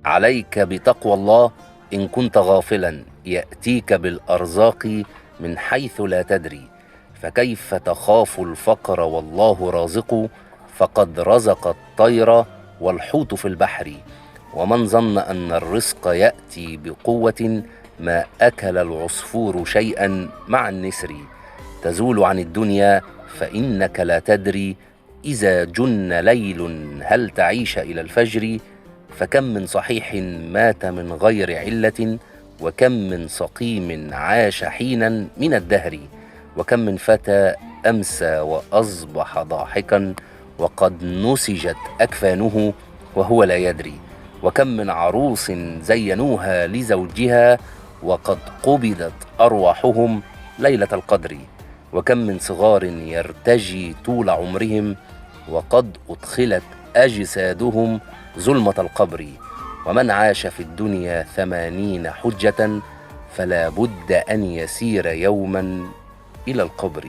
عليك بتقوى الله، إن كنت غافلا يأتيك بالأرزاق من حيث لا تدري، فكيف تخاف الفقر والله رازق، فقد رزق الطير والحوت في البحر. ومن ظن أن الرزق يأتي بقوة، ما أكل العصفور شيئا مع النسر. تزول عن الدنيا فإنك لا تدري، إذا جن ليل هل تعيش إلى الفجر. فكم من صحيح مات من غير علة، وكم من سقيم عاش حينا من الدهر. وكم من فتى أمسى وأصبح ضاحكا، وقد نسجت أكفانه وهو لا يدري. وكم من عروس زينوها لزوجها، وقد قبضت أرواحهم ليلة القدر. وكم من صغار يرتجي طول عمرهم، وقد أدخلت أجسادهم ظلمة القبر. ومن عاش في الدنيا 80 حجة، فلا بد أن يسير يوما إلى القبر.